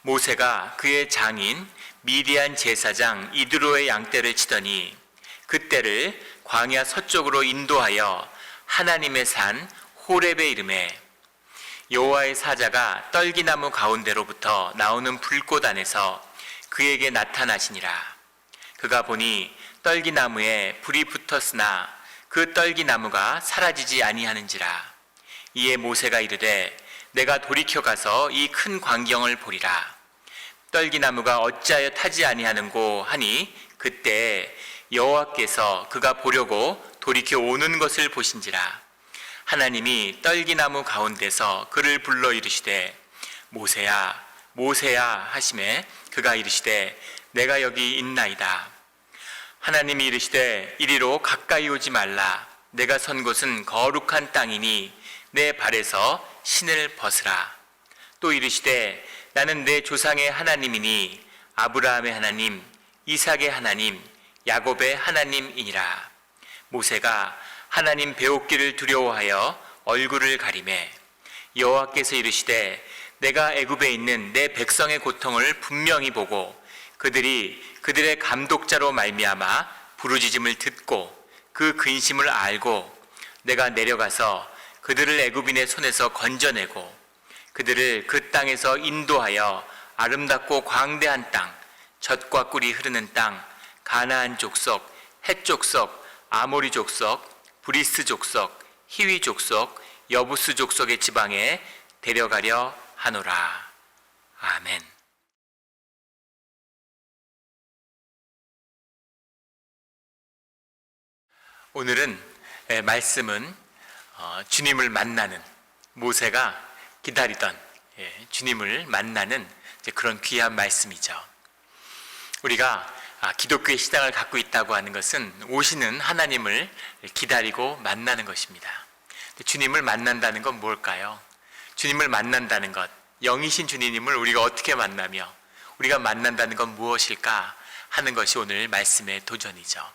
모세가 그의 장인 미디안 제사장 이드로의 양떼를 치더니 그떼를 광야 서쪽으로 인도하여 하나님의 산 호렙에 이르매 여호와의 사자가 떨기나무 가운데로부터 나오는 불꽃 안에서 그에게 나타나시니라. 그가 보니 떨기나무에 불이 붙었으나 그 떨기나무가 사라지지 아니하는지라. 이에 모세가 이르되 내가 돌이켜 가서 이 큰 광경을 보리라. 떨기나무가 어찌하여 타지 아니하는고 하니 그때 여호와께서 그가 보려고 돌이켜 오는 것을 보신지라. 하나님이 떨기나무 가운데서 그를 불러 이르시되 모세야 모세야 하시매 그가 이르시되 내가 여기 있나이다. 하나님이 이르시되 이리로 가까이 오지 말라. 내가 선 곳은 거룩한 땅이니 내 발에서 신을 벗으라. 또 이르시되 나는 내 조상의 하나님이니 아브라함의 하나님, 이삭의 하나님, 야곱의 하나님이니라. 모세가 하나님 배옥기를 두려워하여 얼굴을 가리매 여호와께서 이르시되 내가 애굽에 있는 내 백성의 고통을 분명히 보고 그들이 그들의 감독자로 말미암아 부르짖음을 듣고 그 근심을 알고 내가 내려가서 그들을 애굽인의 손에서 건져내고 그들을 그 땅에서 인도하여 아름답고 광대한 땅, 젖과 꿀이 흐르는 땅, 가나안 족속, 헷 족속, 아모리 족속, 브리스 족속, 히위 족속, 여부스 족속의 지방에 데려가려 하노라. 아멘. 오늘은 말씀은 주님을 만나는, 모세가 기다리던 주님을 만나는 그런 귀한 말씀이죠. 우리가 기독교의 신앙을 갖고 있다고 하는 것은 오시는 하나님을 기다리고 만나는 것입니다. 주님을 만난다는 건 뭘까요? 주님을 만난다는 것, 영이신 주님을 우리가 어떻게 만나며 우리가 만난다는 건 무엇일까 하는 것이 오늘 말씀의 도전이죠.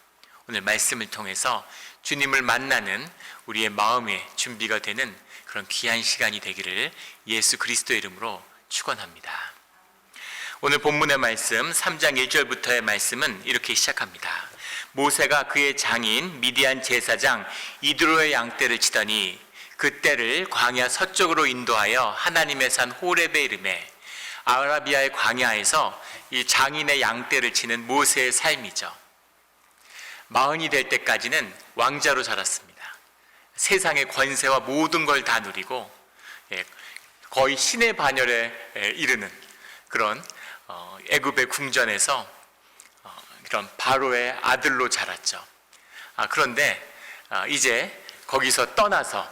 오늘 말씀을 통해서 주님을 만나는 우리의 마음의 준비가 되는 그런 귀한 시간이 되기를 예수 그리스도의 이름으로 축원합니다. 오늘 본문의 말씀 3장 1절부터의 말씀은 이렇게 시작합니다. 모세가 그의 장인 미디안 제사장 이드로의 양떼를 치더니 그떼를 광야 서쪽으로 인도하여 하나님의 산 호렙에 이르매. 아라비아의 광야에서 이 장인의 양떼를 치는 모세의 삶이죠. 마흔이 될 때까지는 왕자로 자랐습니다. 세상의 권세와 모든 걸 다 누리고 거의 신의 반열에 이르는 그런 애굽의 궁전에서 이런 바로의 아들로 자랐죠. 그런데 이제 거기서 떠나서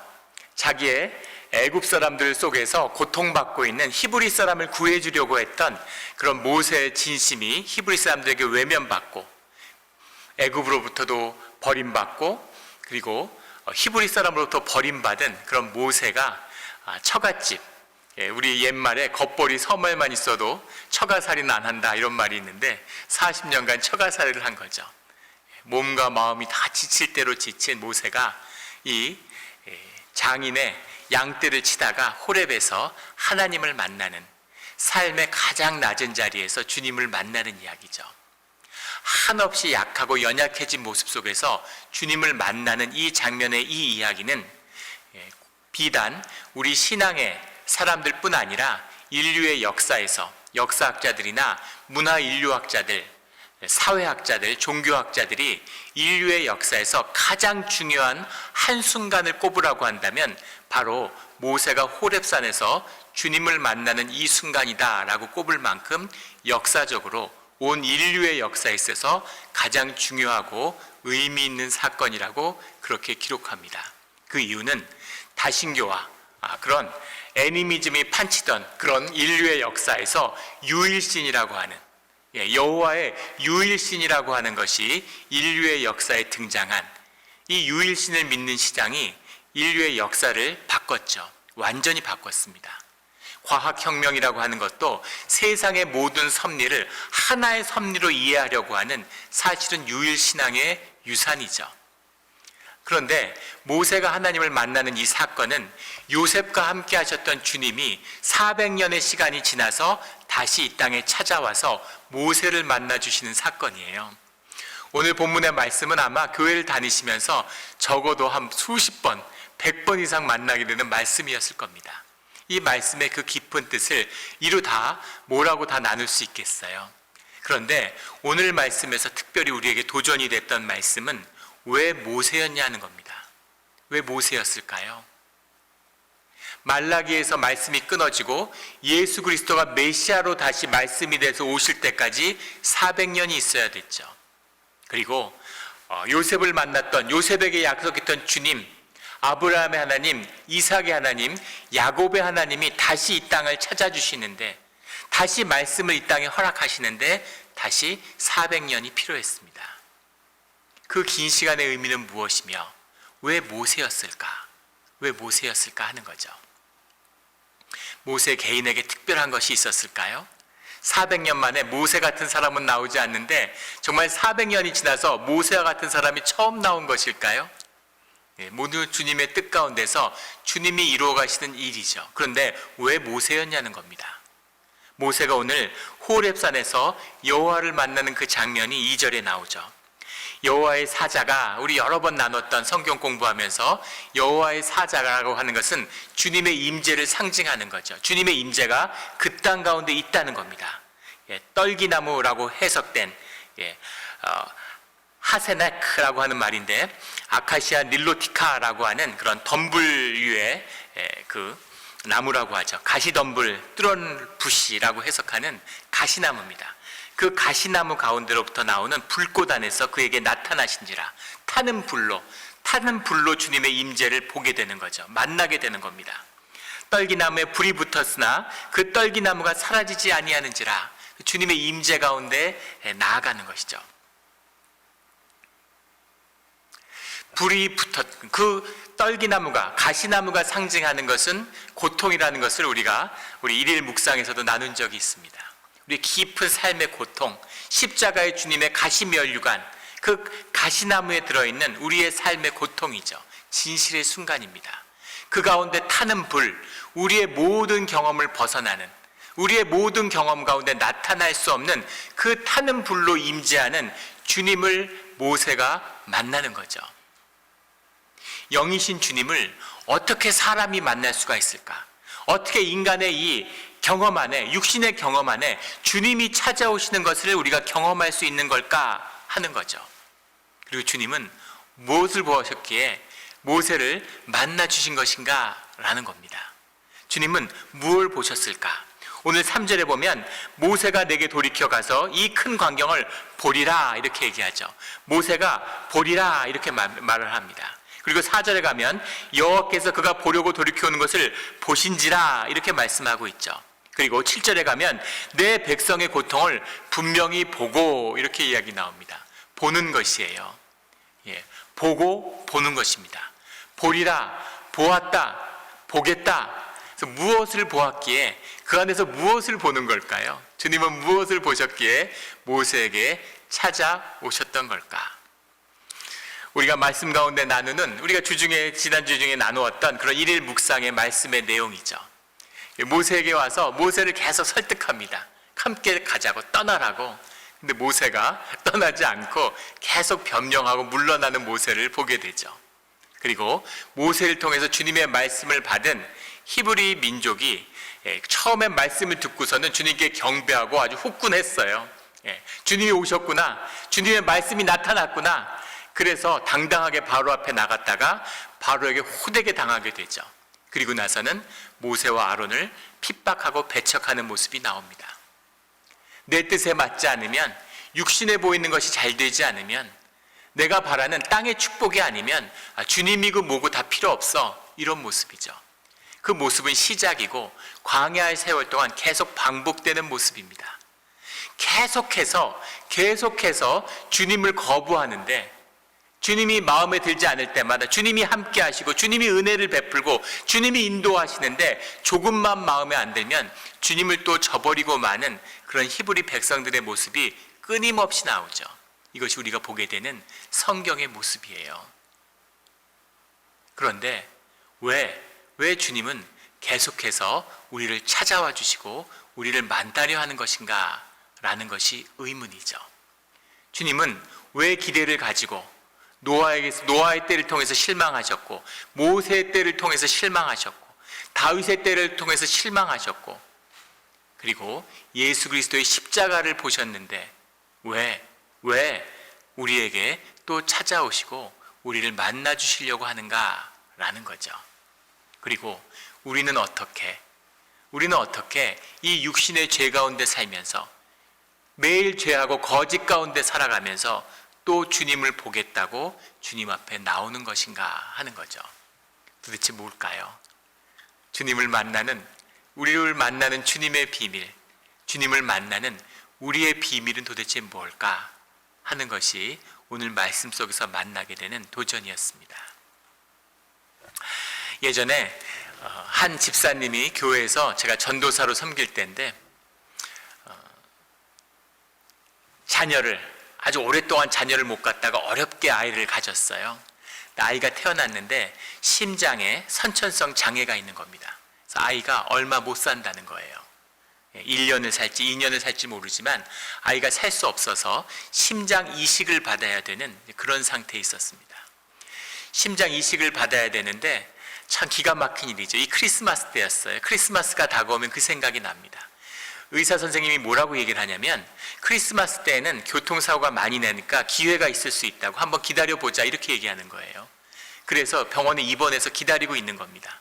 자기의 애굽 사람들 속에서 고통받고 있는 히브리 사람을 구해주려고 했던 그런 모세의 진심이 히브리 사람들에게 외면받고 애굽으로부터도 버림받고 그리고 히브리 사람으로부터 버림받은 그런 모세가 처갓집, 우리 옛말에 겉벌이 서말만 있어도 처가살이는 안 한다 이런 말이 있는데 40년간 처가살이를 한 거죠. 몸과 마음이 다 지칠 대로 지친 모세가 이 장인의 양떼를 치다가 호렙에서 하나님을 만나는, 삶의 가장 낮은 자리에서 주님을 만나는 이야기죠. 한없이 약하고 연약해진 모습 속에서 주님을 만나는 이 장면의 이 이야기는 비단 우리 신앙의 사람들뿐 아니라 인류의 역사에서 역사학자들이나 문화인류학자들, 사회학자들, 종교학자들이 인류의 역사에서 가장 중요한 한순간을 꼽으라고 한다면 바로 모세가 호렙산에서 주님을 만나는 이 순간이다라고 꼽을 만큼 역사적으로 온 인류의 역사에 있어서 가장 중요하고 의미 있는 사건이라고 그렇게 기록합니다. 그 이유는 다신교와 그런 애니미즘이 판치던 그런 인류의 역사에서 유일신이라고 하는, 여호와의 유일신이라고 하는 것이 인류의 역사에 등장한 이 유일신을 믿는 시장이 인류의 역사를 바꿨죠. 완전히 바꿨습니다. 과학혁명이라고 하는 것도 세상의 모든 섭리를 하나의 섭리로 이해하려고 하는 사실은 유일신앙의 유산이죠. 그런데 모세가 하나님을 만나는 이 사건은 요셉과 함께 하셨던 주님이 400년의 시간이 지나서 다시 이 땅에 찾아와서 모세를 만나 주시는 사건이에요. 오늘 본문의 말씀은 아마 교회를 다니시면서 적어도 한 수십 번, 100번 이상 만나게 되는 말씀이었을 겁니다. 이 말씀의 그 깊은 뜻을 이루 다 뭐라고 다 나눌 수 있겠어요. 그런데 오늘 말씀에서 특별히 우리에게 도전이 됐던 말씀은 왜 모세였냐는 겁니다. 왜 모세였을까요? 말라기에서 말씀이 끊어지고 예수 그리스도가 메시아로 다시 말씀이 돼서 오실 때까지 400년이 있어야 됐죠. 그리고 요셉을 만났던, 요셉에게 약속했던 주님, 아브라함의 하나님, 이삭의 하나님, 야곱의 하나님이 다시 이 땅을 찾아주시는데, 다시 말씀을 이 땅에 허락하시는데 다시 400년이 필요했습니다. 그 긴 시간의 의미는 무엇이며 왜 모세였을까? 왜 모세였을까 하는 거죠. 모세 개인에게 특별한 것이 있었을까요? 400년 만에 모세 같은 사람은 나오지 않는데 정말 400년이 지나서 모세와 같은 사람이 처음 나온 것일까요? 모든 주님의 뜻 가운데서 주님이 이루어 가시는 일이죠. 그런데 왜 모세였냐는 겁니다. 모세가 오늘 호렙산에서 여호와를 만나는 그 장면이 2절에 나오죠. 여호와의 사자가, 우리 여러 번 나눴던 성경 공부하면서 여호와의 사자라고 하는 것은 주님의 임재를 상징하는 거죠. 주님의 임재가 그 땅 가운데 있다는 겁니다. 떨기나무라고 해석된 하세네크라고 하는 말인데, 아카시아 닐로티카라고 하는 그런 덤불류의 그 나무라고 하죠. 가시덤불, 뚜런부시라고 해석하는 가시나무입니다. 그 가시나무 가운데로부터 나오는 불꽃 안에서 그에게 나타나신지라, 타는 불로 주님의 임재를 보게 되는 거죠. 만나게 되는 겁니다. 떨기나무에 불이 붙었으나 그 떨기나무가 사라지지 아니하는지라, 주님의 임재 가운데 나아가는 것이죠. 불이 붙었, 그 떨기나무가, 가시나무가 상징하는 것은 고통이라는 것을 우리 일일 묵상에서도 나눈 적이 있습니다. 우리 깊은 삶의 고통, 십자가의 주님의 가시면류관, 그 가시나무에 들어있는 우리의 삶의 고통이죠. 진실의 순간입니다. 그 가운데 타는 불, 우리의 모든 경험을 벗어나는, 우리의 모든 경험 가운데 나타날 수 없는 그 타는 불로 임재하는 주님을 모세가 만나는 거죠. 영이신 주님을 어떻게 사람이 만날 수가 있을까? 어떻게 인간의 이 경험 안에, 육신의 경험 안에 주님이 찾아오시는 것을 우리가 경험할 수 있는 걸까 하는 거죠. 그리고 주님은 무엇을 보셨기에 모세를 만나 주신 것인가 라는 겁니다. 주님은 무엇을 보셨을까? 오늘 3절에 보면 모세가 내게 돌이켜 가서 이 큰 광경을 보리라 이렇게 얘기하죠. 모세가 보리라 이렇게 말을 합니다. 그리고 4절에 가면 여호와께서 그가 보려고 돌이켜 오는 것을 보신지라 이렇게 말씀하고 있죠. 그리고 7절에 가면 내 백성의 고통을 분명히 보고 이렇게 이야기 나옵니다. 보는 것이에요. 보고 보는 것입니다. 보리라, 보았다, 보겠다. 그래서 무엇을 보았기에, 그 안에서 무엇을 보는 걸까요? 주님은 무엇을 보셨기에 모세에게 찾아오셨던 걸까? 우리가 말씀 가운데 나누는, 우리가 지난주 중에 나누었던 그런 일일 묵상의 말씀의 내용이죠. 모세에게 와서 모세를 계속 설득합니다. 함께 가자고, 떠나라고. 근데 모세가 떠나지 않고 계속 변명하고 물러나는 모세를 보게 되죠. 그리고 모세를 통해서 주님의 말씀을 받은 히브리 민족이 처음에 말씀을 듣고서는 주님께 경배하고 아주 후끈했어요. 주님이 오셨구나, 주님의 말씀이 나타났구나. 그래서 당당하게 바로 앞에 나갔다가 바로에게 호되게 당하게 되죠. 그리고 나서는 모세와 아론을 핍박하고 배척하는 모습이 나옵니다. 내 뜻에 맞지 않으면, 육신에 보이는 것이 잘 되지 않으면, 내가 바라는 땅의 축복이 아니면 주님이고 뭐고 다 필요 없어, 이런 모습이죠. 그 모습은 시작이고 광야의 세월 동안 계속 반복되는 모습입니다. 계속해서 주님을 거부하는데, 주님이 마음에 들지 않을 때마다 주님이 함께 하시고 주님이 은혜를 베풀고 주님이 인도하시는데 조금만 마음에 안 들면 주님을 또 저버리고 마는 그런 히브리 백성들의 모습이 끊임없이 나오죠. 이것이 우리가 보게 되는 성경의 모습이에요. 그런데 왜 주님은 계속해서 우리를 찾아와 주시고 우리를 만나려 하는 것인가? 라는 것이 의문이죠. 주님은 왜 기대를 가지고 노아의 때를 통해서 실망하셨고, 모세의 때를 통해서 실망하셨고, 다윗의 때를 통해서 실망하셨고, 그리고 예수 그리스도의 십자가를 보셨는데 왜 우리에게 또 찾아오시고 우리를 만나 주시려고 하는가라는 거죠. 그리고 우리는 어떻게 이 육신의 죄 가운데 살면서 매일 죄하고 거짓 가운데 살아가면서 또 주님을 보겠다고 주님 앞에 나오는 것인가 하는 거죠. 도대체 뭘까요? 우리를 만나는 주님의 비밀, 주님을 만나는 우리의 비밀은 도대체 뭘까 하는 것이 오늘 말씀 속에서 만나게 되는 도전이었습니다. 예전에 한 집사님이 교회에서 제가 전도사로 섬길 때인데 아주 오랫동안 자녀를 못 갖다가 어렵게 아이를 가졌어요. 아이가 태어났는데 심장에 선천성 장애가 있는 겁니다. 그래서 아이가 얼마 못 산다는 거예요. 1년을 살지 2년을 살지 모르지만 아이가 살 수 없어서 심장 이식을 받아야 되는 그런 상태에 있었습니다. 심장 이식을 받아야 되는데 참 기가 막힌 일이죠. 이 크리스마스 때였어요. 크리스마스가 다가오면 그 생각이 납니다. 의사 선생님이 뭐라고 얘기를 하냐면 크리스마스 때에는 교통사고가 많이 나니까 기회가 있을 수 있다고, 한번 기다려보자, 이렇게 얘기하는 거예요. 그래서 병원에 입원해서 기다리고 있는 겁니다.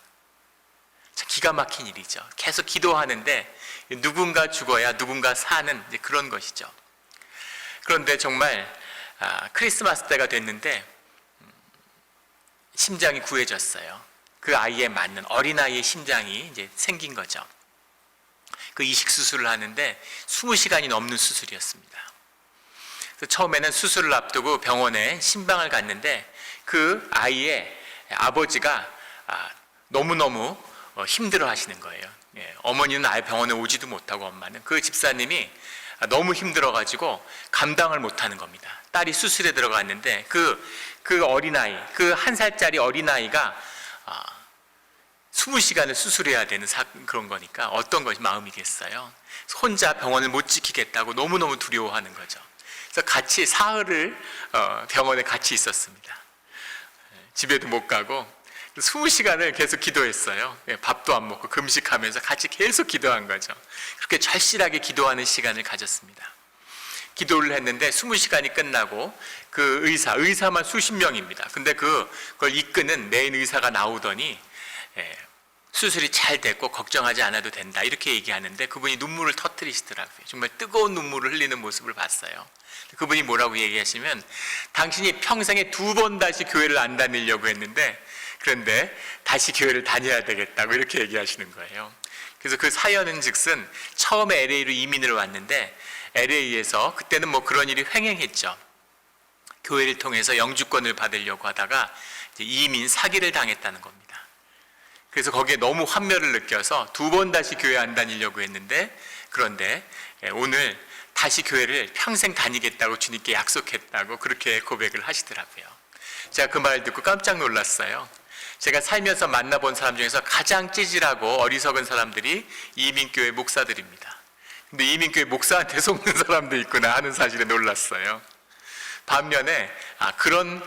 참 기가 막힌 일이죠. 계속 기도하는데 누군가 죽어야 누군가 사는 그런 것이죠. 그런데 정말 크리스마스 때가 됐는데 심장이 구해졌어요. 그 아이에 맞는 어린아이의 심장이 이제 생긴 거죠. 그 이식 수술을 하는데 20시간이 넘는 수술이었습니다. 그래서 처음에는 수술을 앞두고 병원에 신방을 갔는데 그 아이의 아버지가 너무너무 힘들어 하시는 거예요. 어머니는 아예 병원에 오지도 못하고, 엄마는, 그 집사님이 너무 힘들어가지고 감당을 못하는 겁니다. 딸이 수술에 들어갔는데 그 어린아이, 그 1살짜리 어린아이가 20시간을 수술해야 되는 그런 거니까 어떤 것이 마음이겠어요. 혼자 병원을 못 지키겠다고 너무너무 두려워하는 거죠. 그래서 같이 사흘을 병원에 같이 있었습니다. 집에도 못 가고 20시간을 계속 기도했어요. 밥도 안 먹고 금식하면서 같이 계속 기도한 거죠. 그렇게 절실하게 기도하는 시간을 가졌습니다. 기도를 했는데 20시간이 끝나고 그 의사만 수십 명입니다. 근데 그걸 이끄는 메인 의사가 나오더니 수술이 잘 됐고 걱정하지 않아도 된다, 이렇게 얘기하는데 그분이 눈물을 터뜨리시더라고요. 정말 뜨거운 눈물을 흘리는 모습을 봤어요. 그분이 뭐라고 얘기하시면 당신이 평생에 2번 다시 교회를 안 다니려고 했는데 그런데 다시 교회를 다녀야 되겠다고 이렇게 얘기하시는 거예요. 그래서 그 사연은 즉슨 처음에 LA로 이민을 왔는데 LA에서 그때는 뭐 그런 일이 횡행했죠. 교회를 통해서 영주권을 받으려고 하다가 이제 이민 사기를 당했다는 겁니다. 그래서 거기에 너무 환멸을 느껴서 2번 다시 교회 안 다니려고 했는데, 그런데 오늘 다시 교회를 평생 다니겠다고 주님께 약속했다고 그렇게 고백을 하시더라고요. 제가 그 말 듣고 깜짝 놀랐어요. 제가 살면서 만나본 사람 중에서 가장 찌질하고 어리석은 사람들이 이민교회 목사들입니다. 근데 이민교회 목사한테 속는 사람도 있구나 하는 사실에 놀랐어요. 반면에 그런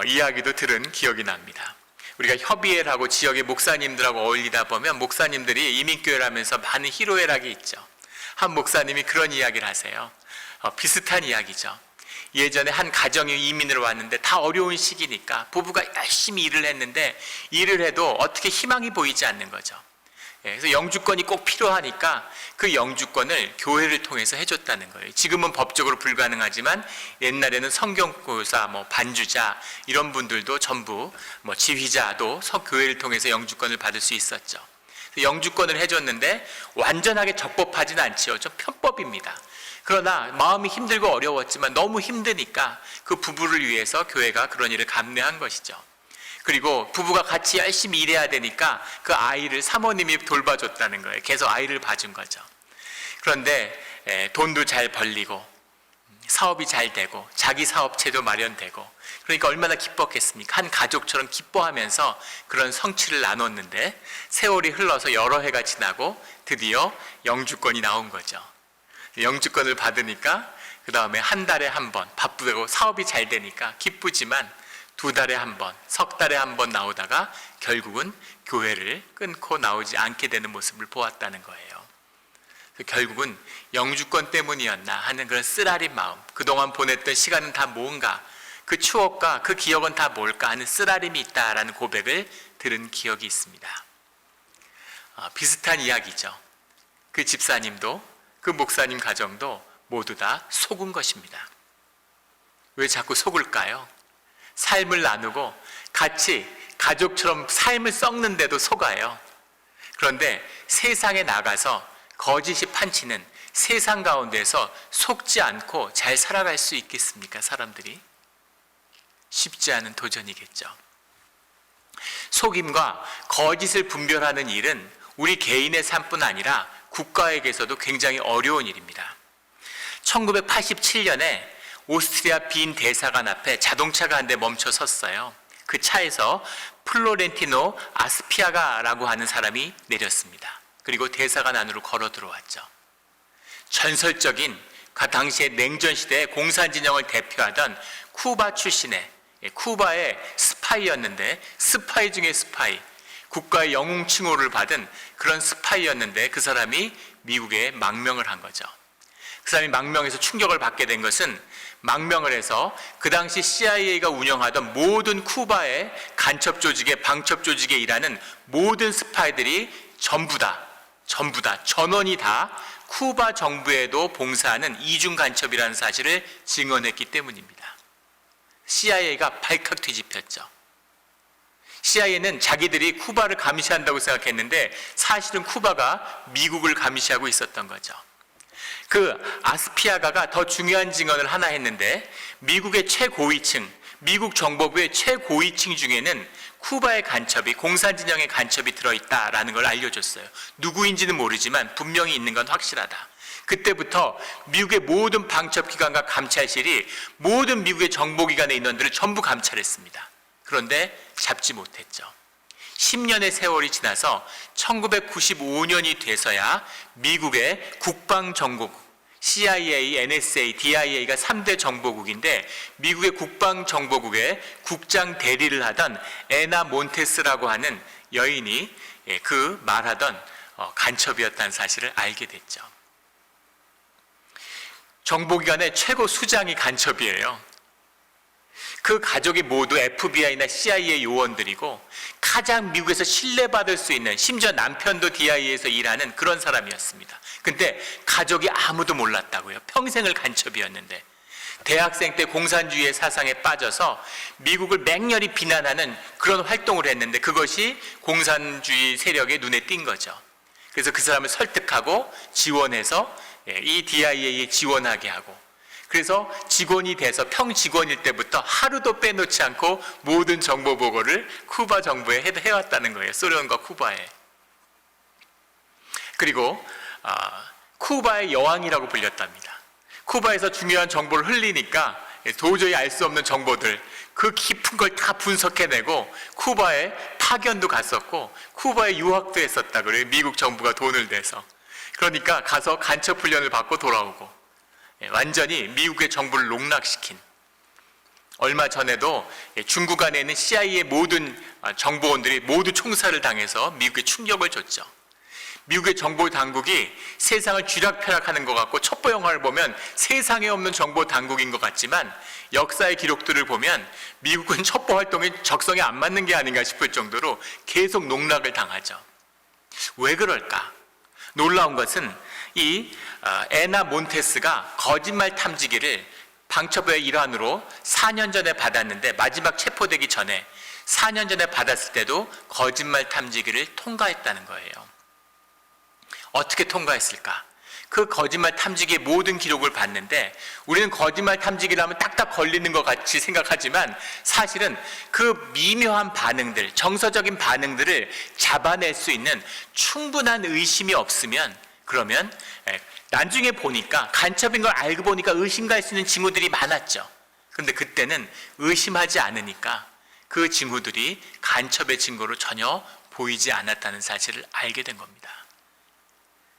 이야기도 들은 기억이 납니다. 우리가 협의회라고 지역의 목사님들하고 어울리다 보면 목사님들이 이민교회를 하면서 많은 희로애락이 있죠. 한 목사님이 그런 이야기를 하세요. 비슷한 이야기죠. 예전에 한 가정이 이민을 왔는데 다 어려운 시기니까 부부가 열심히 일을 했는데 일을 해도 어떻게 희망이 보이지 않는 거죠. 그래서 영주권이 꼭 필요하니까 그 영주권을 교회를 통해서 해줬다는 거예요. 지금은 법적으로 불가능하지만 옛날에는 성경교사, 반주자 이런 분들도 전부 지휘자도 교회를 통해서 영주권을 받을 수 있었죠. 영주권을 해줬는데 완전하게 적법하지는 않지요. 좀 편법입니다. 그러나 마음이 힘들고 어려웠지만 너무 힘드니까 그 부부를 위해서 교회가 그런 일을 감내한 것이죠. 그리고 부부가 같이 열심히 일해야 되니까 그 아이를 사모님이 돌봐줬다는 거예요. 계속 아이를 봐준 거죠. 그런데 돈도 잘 벌리고 사업이 잘 되고 자기 사업체도 마련되고, 그러니까 얼마나 기뻤겠습니까? 한 가족처럼 기뻐하면서 그런 성취를 나눴는데 세월이 흘러서 여러 해가 지나고 드디어 영주권이 나온 거죠. 영주권을 받으니까 그 다음에 한 달에 한 번 바쁘고 사업이 잘 되니까 기쁘지만 2달에 한 번, 석 달에 한 번 나오다가 결국은 교회를 끊고 나오지 않게 되는 모습을 보았다는 거예요. 결국은 영주권 때문이었나 하는 그런 쓰라린 마음, 그동안 보냈던 시간은 다 뭔가, 그 추억과 그 기억은 다 뭘까 하는 쓰라림이 있다라는 고백을 들은 기억이 있습니다. 비슷한 이야기죠. 그 집사님도 그 목사님 가정도 모두 다 속은 것입니다. 왜 자꾸 속을까요? 삶을 나누고 같이 가족처럼 삶을 썩는데도 속아요. 그런데 세상에 나가서 거짓이 판치는 세상 가운데서 속지 않고 잘 살아갈 수 있겠습니까? 사람들이 쉽지 않은 도전이겠죠. 속임과 거짓을 분별하는 일은 우리 개인의 삶뿐 아니라 국가에게서도 굉장히 어려운 일입니다. 1987년에 오스트리아 빈 대사관 앞에 자동차가 한 대 멈춰 섰어요. 그 차에서 플로렌티노 아스피아가라고 하는 사람이 내렸습니다. 그리고 대사관 안으로 걸어 들어왔죠. 전설적인 그 당시의 냉전시대의 공산진영을 대표하던 쿠바 출신의, 쿠바의 스파이였는데, 스파이 중에 스파이, 국가의 영웅 칭호를 받은 그런 스파이였는데 그 사람이 미국에 망명을 한 거죠. 그 사람이 망명해서 충격을 받게 된 것은, 망명을 해서 그 당시 CIA가 운영하던 모든 쿠바의 간첩 조직에, 방첩 조직에 일하는 모든 스파이들이 전부 다 전원이 다 쿠바 정부에도 봉사하는 이중 간첩이라는 사실을 증언했기 때문입니다. CIA가 발칵 뒤집혔죠. CIA는 자기들이 쿠바를 감시한다고 생각했는데 사실은 쿠바가 미국을 감시하고 있었던 거죠. 그 아스피아가가 더 중요한 증언을 하나 했는데, 미국의 최고위층, 미국 정보부의 최고위층 중에는 쿠바의 간첩이, 공산진영의 간첩이 들어있다라는 걸 알려줬어요. 누구인지는 모르지만 분명히 있는 건 확실하다. 그때부터 미국의 모든 방첩기관과 감찰실이 모든 미국의 정보기관의 인원들을 전부 감찰했습니다. 그런데 잡지 못했죠. 10년의 세월이 지나서 1995년이 돼서야 미국의 국방정보국, CIA, NSA, DIA가 3대 정보국인데, 미국의 국방정보국의 국장 대리를 하던 에나 몬테스라고 하는 여인이 그 말하던 간첩이었다는 사실을 알게 됐죠. 정보기관의 최고 수장이 간첩이에요. 그 가족이 모두 FBI나 CIA 요원들이고 가장 미국에서 신뢰받을 수 있는, 심지어 남편도 DIA에서 일하는 그런 사람이었습니다. 근데 가족이 아무도 몰랐다고요. 평생을 간첩이었는데. 대학생 때 공산주의의 사상에 빠져서 미국을 맹렬히 비난하는 그런 활동을 했는데 그것이 공산주의 세력의 눈에 띈 거죠. 그래서 그 사람을 설득하고 지원해서 이 DIA에 지원하게 하고, 그래서 직원이 돼서 평직원일 때부터 하루도 빼놓지 않고 모든 정보 보고를 쿠바 정부에 해왔다는 거예요. 소련과 쿠바에. 그리고 쿠바의 여왕이라고 불렸답니다. 쿠바에서 중요한 정보를 흘리니까 도저히 알 수 없는 정보들, 그 깊은 걸 다 분석해내고 쿠바에 파견도 갔었고 쿠바에 유학도 했었다 그래요. 미국 정부가 돈을 내서. 그러니까 가서 간첩 훈련을 받고 돌아오고, 완전히 미국의 정부를 농락시킨. 얼마 전에도 중국 안에 있는 CIA의 모든 정보원들이 모두 총살을 당해서 미국에 충격을 줬죠. 미국의 정보 당국이 세상을 쥐락펴락하는 것 같고, 첩보 영화를 보면 세상에 없는 정보 당국인 것 같지만 역사의 기록들을 보면 미국은 첩보 활동이 적성에 안 맞는 게 아닌가 싶을 정도로 계속 농락을 당하죠. 왜 그럴까? 놀라운 것은 이 에나 몬테스가 거짓말 탐지기를 방첩의 일환으로 4년 전에 받았는데, 마지막 체포되기 전에 4년 전에 받았을 때도 거짓말 탐지기를 통과했다는 거예요. 어떻게 통과했을까? 그 거짓말 탐지기의 모든 기록을 봤는데, 우리는 거짓말 탐지기를 하면 딱딱 걸리는 것 같이 생각하지만 사실은 그 미묘한 반응들, 정서적인 반응들을 잡아낼 수 있는 충분한 의심이 없으면, 그러면 나중에 보니까, 간첩인 걸 알고 보니까 의심갈 수 있는 징후들이 많았죠. 그런데 그때는 의심하지 않으니까 그 징후들이 간첩의 증거로 전혀 보이지 않았다는 사실을 알게 된 겁니다.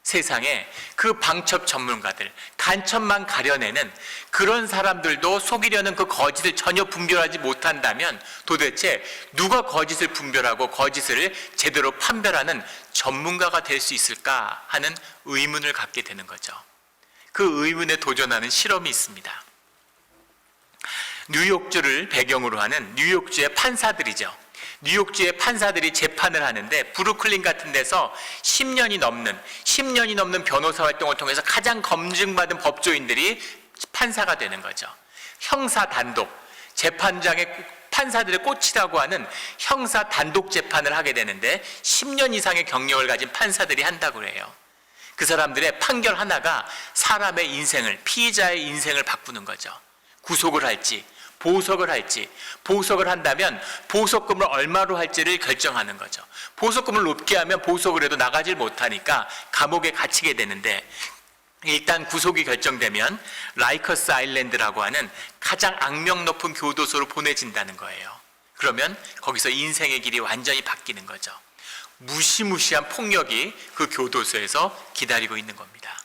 세상에 그 방첩 전문가들, 간첩만 가려내는 그런 사람들도 속이려는 그 거짓을 전혀 분별하지 못한다면 도대체 누가 거짓을 분별하고 거짓을 제대로 판별하는 전문가가 될 수 있을까 하는 의문을 갖게 되는 거죠. 그 의문에 도전하는 실험이 있습니다. 뉴욕주를 배경으로 하는 뉴욕주의 판사들이죠. 뉴욕주의 판사들이 재판을 하는데 브루클린 같은 데서 10년이 넘는 변호사 활동을 통해서 가장 검증받은 법조인들이 판사가 되는 거죠. 형사 단독, 재판장의 판사들의 꽃이라고 하는 형사 단독 재판을 하게 되는데 10년 이상의 경력을 가진 판사들이 한다고 해요. 그 사람들의 판결 하나가 사람의 인생을, 피의자의 인생을 바꾸는 거죠. 구속을 할지 보석을 할지, 보석을 한다면 보석금을 얼마로 할지를 결정하는 거죠. 보석금을 높게 하면 보석을 해도 나가질 못하니까 감옥에 갇히게 되는데, 일단 구속이 결정되면 라이커스 아일랜드라고 하는 가장 악명 높은 교도소로 보내진다는 거예요. 그러면 거기서 인생의 길이 완전히 바뀌는 거죠. 무시무시한 폭력이 그 교도소에서 기다리고 있는 겁니다.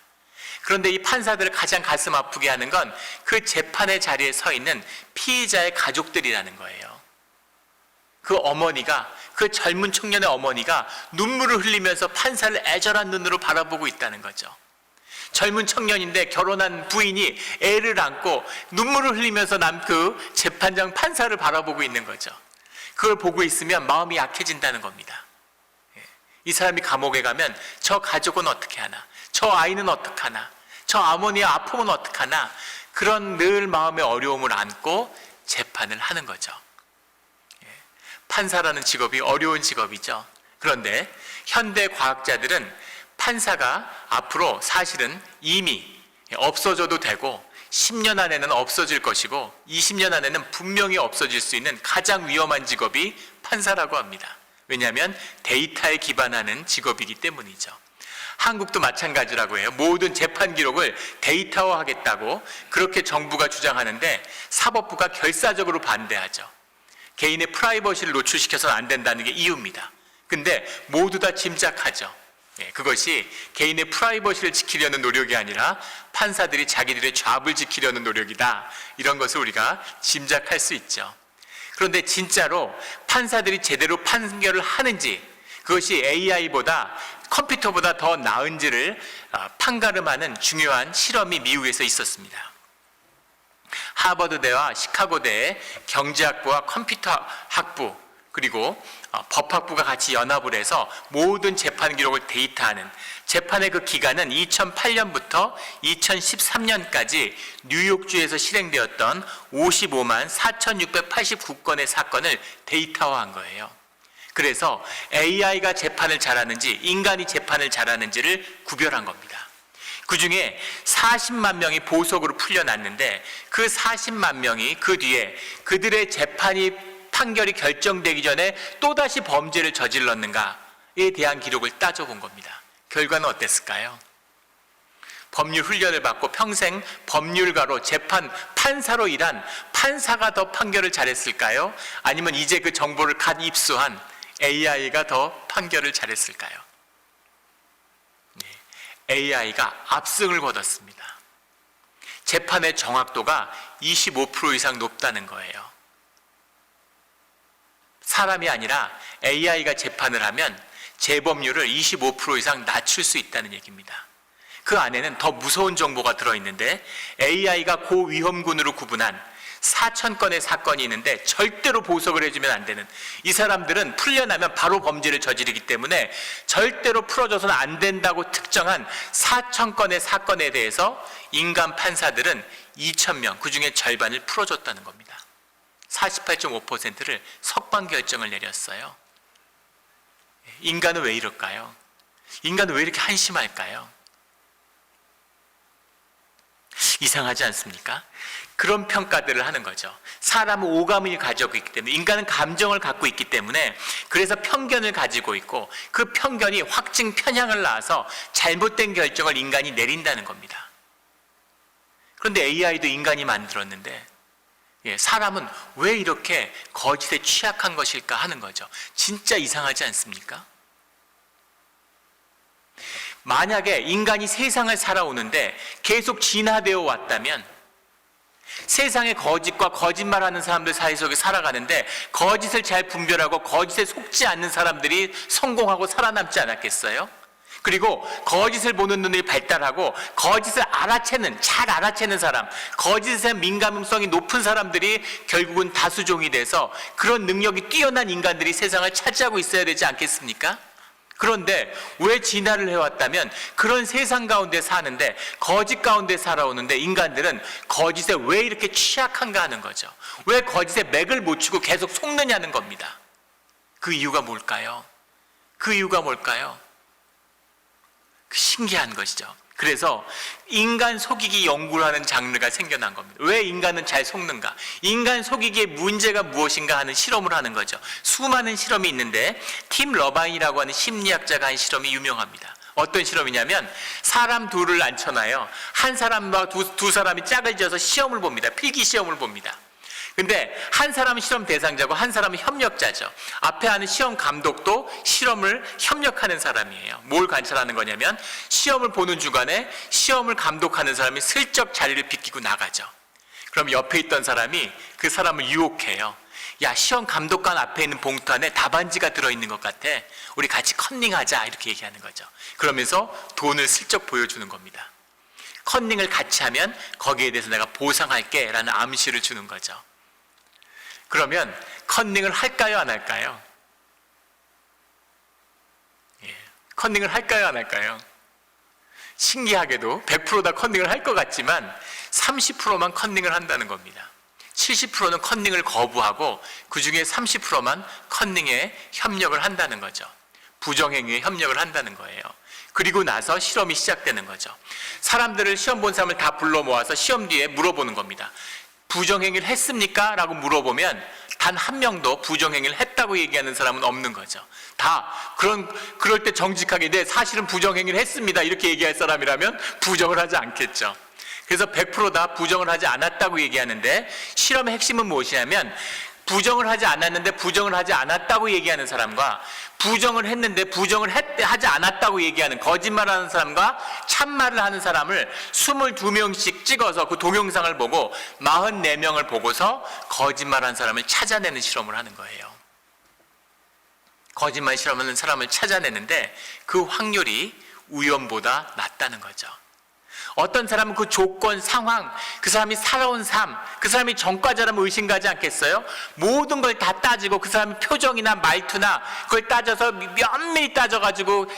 그런데 이 판사들을 가장 가슴 아프게 하는 건 그 재판의 자리에 서 있는 피의자의 가족들이라는 거예요. 그 어머니가, 그 젊은 청년의 어머니가 눈물을 흘리면서 판사를 애절한 눈으로 바라보고 있다는 거죠. 젊은 청년인데 결혼한 부인이 애를 안고 눈물을 흘리면서 그 재판장 판사를 바라보고 있는 거죠. 그걸 보고 있으면 마음이 약해진다는 겁니다. 이 사람이 감옥에 가면 저 가족은 어떻게 하나, 저 아이는 어떻게 하나, 저 어머니의 아픔은 어떻게 하나, 그런 늘 마음의 어려움을 안고 재판을 하는 거죠. 판사라는 직업이 어려운 직업이죠. 그런데 현대 과학자들은 판사가 앞으로 사실은 이미 없어져도 되고 10년 안에는 없어질 것이고 20년 안에는 분명히 없어질 수 있는 가장 위험한 직업이 판사라고 합니다. 왜냐하면 데이터에 기반하는 직업이기 때문이죠. 한국도 마찬가지라고 해요. 모든 재판 기록을 데이터화하겠다고 그렇게 정부가 주장하는데 사법부가 결사적으로 반대하죠. 개인의 프라이버시를 노출시켜서는 안 된다는 게 이유입니다. 근데 모두 다 짐작하죠. 그것이 개인의 프라이버시를 지키려는 노력이 아니라 판사들이 자기들의 죄를 지키려는 노력이다. 이런 것을 우리가 짐작할 수 있죠. 그런데 진짜로 판사들이 제대로 판결을 하는지, 그것이 AI보다 컴퓨터보다 더 나은지를 판가름하는 중요한 실험이 미국에서 있었습니다. 하버드대와 시카고대의 경제학부와 컴퓨터학부 그리고 법학부가 같이 연합을 해서 모든 재판 기록을 데이터하는, 재판의 그 기간은 2008년부터 2013년까지 뉴욕주에서 실행되었던 55만 4,689건의 사건을 데이터화한 거예요. 그래서 AI가 재판을 잘하는지 인간이 재판을 잘하는지를 구별한 겁니다. 그 중에 40만 명이 보석으로 풀려났는데 그 40만 명이 그 뒤에 그들의 판결이 결정되기 전에 또다시 범죄를 저질렀는가에 대한 기록을 따져본 겁니다. 결과는 어땠을까요? 법률 훈련을 받고 평생 법률가로 판사로 일한 판사가 더 판결을 잘했을까요? 아니면 이제 그 정보를 갓 입수한 AI가 더 판결을 잘했을까요? AI가 압승을 거뒀습니다. 재판의 정확도가 25% 이상 높다는 거예요. 사람이 아니라 AI가 재판을 하면 재범률을 25% 이상 낮출 수 있다는 얘기입니다. 그 안에는 더 무서운 정보가 들어있는데 AI가 고위험군으로 구분한 4,000건의 사건이 있는데 절대로 보석을 해주면 안 되는, 이 사람들은 풀려나면 바로 범죄를 저지르기 때문에 절대로 풀어줘서는 안 된다고 특정한 4,000건의 사건에 대해서 인간 판사들은 2,000명, 그 중에 절반을 풀어줬다는 겁니다. 48.5%를 석방 결정을 내렸어요. 인간은 왜 이럴까요? 인간은 왜 이렇게 한심할까요? 이상하지 않습니까? 그런 평가들을 하는 거죠. 사람은 오감을 가지고 있기 때문에, 인간은 감정을 갖고 있기 때문에, 그래서 편견을 가지고 있고 그 편견이 확증 편향을 낳아서 잘못된 결정을 인간이 내린다는 겁니다. 그런데 AI도 인간이 만들었는데 사람은 왜 이렇게 거짓에 취약한 것일까 하는 거죠. 진짜 이상하지 않습니까? 만약에 인간이 세상을 살아오는데 계속 진화되어 왔다면, 세상의 거짓과 거짓말하는 사람들 사이 속에 살아가는데 거짓을 잘 분별하고 거짓에 속지 않는 사람들이 성공하고 살아남지 않았겠어요? 그리고 거짓을 보는 눈이 발달하고 거짓을 잘 알아채는 사람, 거짓에 대한 민감성이 높은 사람들이 결국은 다수종이 돼서 그런 능력이 뛰어난 인간들이 세상을 차지하고 있어야 되지 않겠습니까? 그런데 왜 진화를 해왔다면 그런 세상 가운데 사는데, 거짓 가운데 살아오는데 인간들은 거짓에 왜 이렇게 취약한가 하는 거죠. 왜 거짓에 맥을 못 추고 계속 속느냐는 겁니다. 그 이유가 뭘까요? 그 이유가 뭘까요? 신기한 것이죠. 그래서 인간 속이기 연구를 하는 장르가 생겨난 겁니다. 왜 인간은 잘 속는가? 인간 속이기의 문제가 무엇인가 하는 실험을 하는 거죠. 수많은 실험이 있는데 팀 러바인이라고 하는 심리학자가 한 실험이 유명합니다. 어떤 실험이냐면, 사람 둘을 앉혀놔요. 한 사람과 두 사람이 짝을 지어서 시험을 봅니다. 필기 시험을 봅니다. 근데 한 사람은 실험 대상자고 한 사람은 협력자죠. 앞에 하는 시험 감독도 실험을 협력하는 사람이에요. 뭘 관찰하는 거냐면, 시험을 보는 주간에 시험을 감독하는 사람이 슬쩍 자리를 비키고 나가죠. 그럼 옆에 있던 사람이 그 사람을 유혹해요. 야, 시험 감독관 앞에 있는 봉투 안에 답안지가 들어있는 것 같아. 우리 같이 컨닝하자. 이렇게 얘기하는 거죠. 그러면서 돈을 슬쩍 보여주는 겁니다. 컨닝을 같이 하면 거기에 대해서 내가 보상할게 라는 암시를 주는 거죠. 그러면 컨닝을 할까요, 안 할까요? 컨닝을 할까요, 안 할까요? 신기하게도 100% 다 컨닝을 할 것 같지만 30%만 컨닝을 한다는 겁니다. 70%는 컨닝을 거부하고 그 중에 30%만 컨닝에 협력을 한다는 거죠. 부정행위에 협력을 한다는 거예요. 그리고 나서 실험이 시작되는 거죠. 사람들을, 시험 본 사람을 다 불러 모아서 시험 뒤에 물어보는 겁니다. 부정행위를 했습니까? 라고 물어보면 단 한 명도 부정행위를 했다고 얘기하는 사람은 없는 거죠. 다 그럴 때 정직하게 네, 사실은 부정행위를 했습니다 이렇게 얘기할 사람이라면 부정을 하지 않겠죠. 그래서 100% 다 부정을 하지 않았다고 얘기하는데, 실험의 핵심은 무엇이냐면, 부정을 하지 않았는데 부정을 하지 않았다고 얘기하는 사람과 부정을 했는데 하지 않았다고 얘기하는, 거짓말하는 사람과 참말을 하는 사람을 22명씩 찍어서 그 동영상을 보고 44명을 보고서 거짓말하는 사람을 찾아내는 실험을 하는 거예요. 거짓말 실험하는 사람을 찾아내는데 그 확률이 우연보다 낮다는 거죠. 어떤 사람은 그 조건, 상황, 그 사람이 살아온 삶, 그 사람이 전과자라면 의심가지 않겠어요? 모든 걸 다 따지고 그 사람의 표정이나 말투나 그걸 따져서 면밀히 따져가지고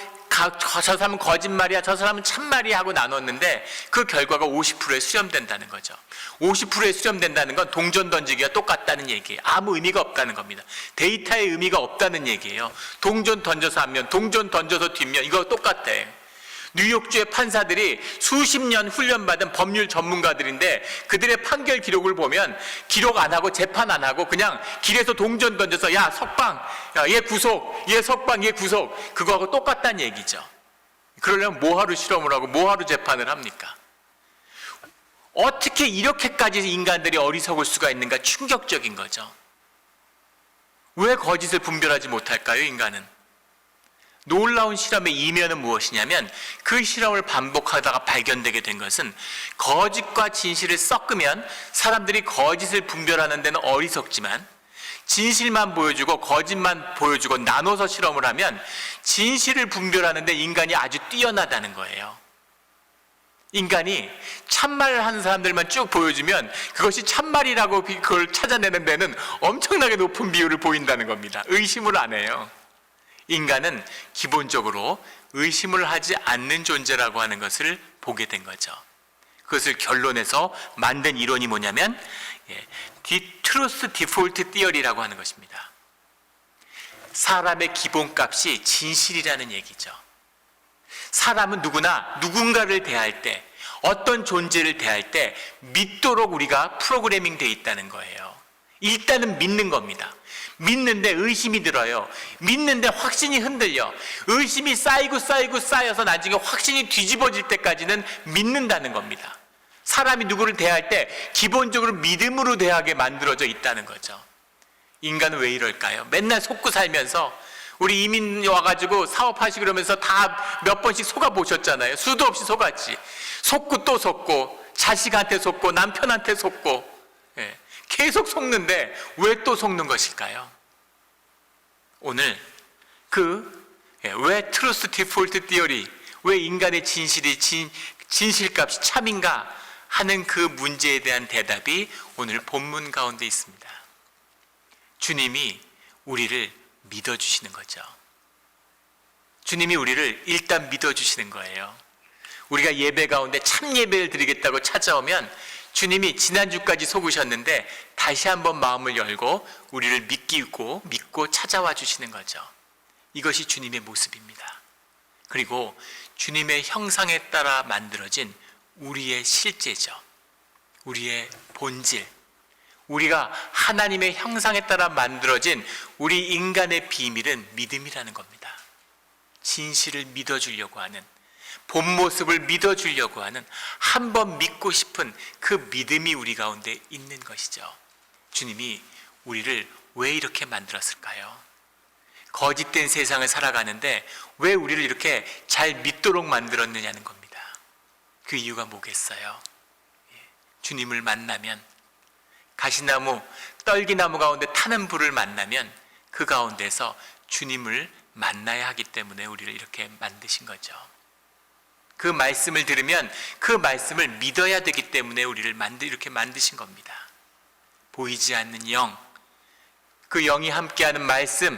저 사람은 거짓말이야, 저 사람은 참말이야 하고 나눴는데 그 결과가 50%에 수렴된다는 거죠. 50%에 수렴된다는 건 동전 던지기가 똑같다는 얘기예요. 아무 의미가 없다는 겁니다. 데이터의 의미가 없다는 얘기예요. 동전 던져서 앞면, 동전 던져서 뒷면, 이거 똑같아. 뉴욕주의 판사들이 수십 년 훈련받은 법률 전문가들인데 그들의 판결 기록을 보면 기록 안 하고 재판 안 하고 그냥 길에서 동전 던져서 야 석방, 야, 얘 구속, 얘 석방, 얘 구속, 그거하고 똑같다는 얘기죠. 그러려면 뭐하러 실험을 하고 뭐하러 재판을 합니까? 어떻게 이렇게까지 인간들이 어리석을 수가 있는가, 충격적인 거죠. 왜 거짓을 분별하지 못할까요, 인간은? 놀라운 실험의 이면은 무엇이냐면, 그 실험을 반복하다가 발견되게 된 것은 거짓과 진실을 섞으면 사람들이 거짓을 분별하는 데는 어리석지만 진실만 보여주고 거짓만 보여주고 나눠서 실험을 하면 진실을 분별하는 데 인간이 아주 뛰어나다는 거예요. 인간이 참말을 하는 사람들만 쭉 보여주면 그것이 참말이라고 그걸 찾아내는 데는 엄청나게 높은 비율을 보인다는 겁니다. 의심을 안 해요. 인간은 기본적으로 의심을 하지 않는 존재라고 하는 것을 보게 된 거죠. 그것을 결론에서 만든 이론이 뭐냐면 Truth Default Theory라고 하는 것입니다. 사람의 기본값이 진실이라는 얘기죠. 사람은 누구나 누군가를 대할 때 어떤 존재를 대할 때 믿도록 우리가 프로그래밍 되어 있다는 거예요. 일단은 믿는 겁니다. 믿는데 의심이 들어요. 믿는데 확신이 흔들려. 의심이 쌓여서 나중에 확신이 뒤집어질 때까지는 믿는다는 겁니다. 사람이 누구를 대할 때 기본적으로 믿음으로 대하게 만들어져 있다는 거죠. 인간은 왜 이럴까요? 맨날 속고 살면서, 우리 이민 와가지고 사업하시고 그러면서 다 몇 번씩 속아보셨잖아요. 수도 없이 속았지. 속고 또 속고, 자식한테 속고, 남편한테 속고, 계속 속는데 왜 또 속는 것일까요? 오늘 왜 트루스 디폴트 티어리, 왜 인간의 진실값이 참인가 하는 그 문제에 대한 대답이 오늘 본문 가운데 있습니다. 주님이 우리를 믿어주시는 거죠. 주님이 우리를 일단 믿어주시는 거예요. 우리가 예배 가운데 참 예배를 드리겠다고 찾아오면 주님이 지난주까지 속으셨는데 다시 한번 마음을 열고 우리를 믿고 찾아와 주시는 거죠. 이것이 주님의 모습입니다. 그리고 주님의 형상에 따라 만들어진 우리의 실제죠. 우리의 본질, 우리가 하나님의 형상에 따라 만들어진 우리 인간의 비밀은 믿음이라는 겁니다. 진실을 믿어주려고 하는, 본 모습을 믿어주려고 하는, 한번 믿고 싶은 그 믿음이 우리 가운데 있는 것이죠. 주님이 우리를 왜 이렇게 만들었을까요? 거짓된 세상을 살아가는데 왜 우리를 이렇게 잘 믿도록 만들었느냐는 겁니다. 그 이유가 뭐겠어요? 주님을 만나면, 가시나무, 떨기나무 가운데 타는 불을 만나면 그 가운데서 주님을 만나야 하기 때문에 우리를 이렇게 만드신 거죠. 그 말씀을 들으면 그 말씀을 믿어야 되기 때문에 우리를 이렇게 만드신 겁니다. 보이지 않는 영, 그 영이 함께하는 말씀,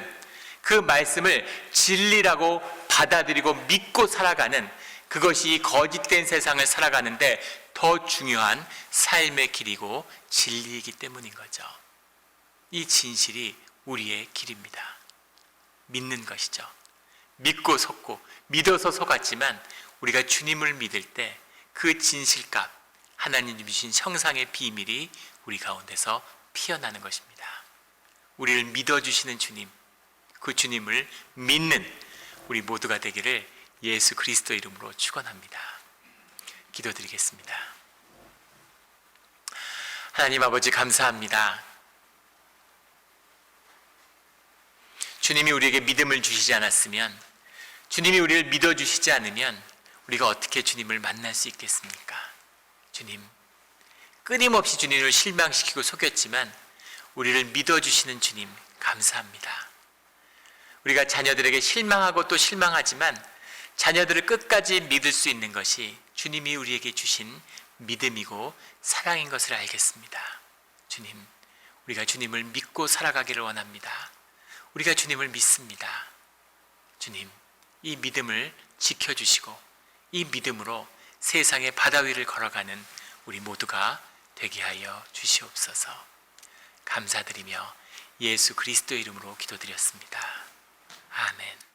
그 말씀을 진리라고 받아들이고 믿고 살아가는, 그것이 이 거짓된 세상을 살아가는데 더 중요한 삶의 길이고 진리이기 때문인 거죠. 이 진실이 우리의 길입니다. 믿는 것이죠. 믿고 속고, 믿어서 속았지만 우리가 주님을 믿을 때 그 진실값, 하나님이 주신 형상의 비밀이 우리 가운데서 피어나는 것입니다. 우리를 믿어주시는 주님, 그 주님을 믿는 우리 모두가 되기를 예수 그리스도 이름으로 축원합니다. 기도드리겠습니다. 하나님 아버지, 감사합니다. 주님이 우리에게 믿음을 주시지 않았으면, 주님이 우리를 믿어주시지 않으면 우리가 어떻게 주님을 만날 수 있겠습니까? 주님, 끊임없이 주님을 실망시키고 속였지만 우리를 믿어주시는 주님, 감사합니다. 우리가 자녀들에게 실망하고 또 실망하지만 자녀들을 끝까지 믿을 수 있는 것이 주님이 우리에게 주신 믿음이고 사랑인 것을 알겠습니다. 주님, 우리가 주님을 믿고 살아가기를 원합니다. 우리가 주님을 믿습니다. 주님, 이 믿음을 지켜주시고 이 믿음으로 세상의 바다 위를 걸어가는 우리 모두가 되게 하여 주시옵소서. 감사드리며 예수 그리스도 이름으로 기도드렸습니다. 아멘.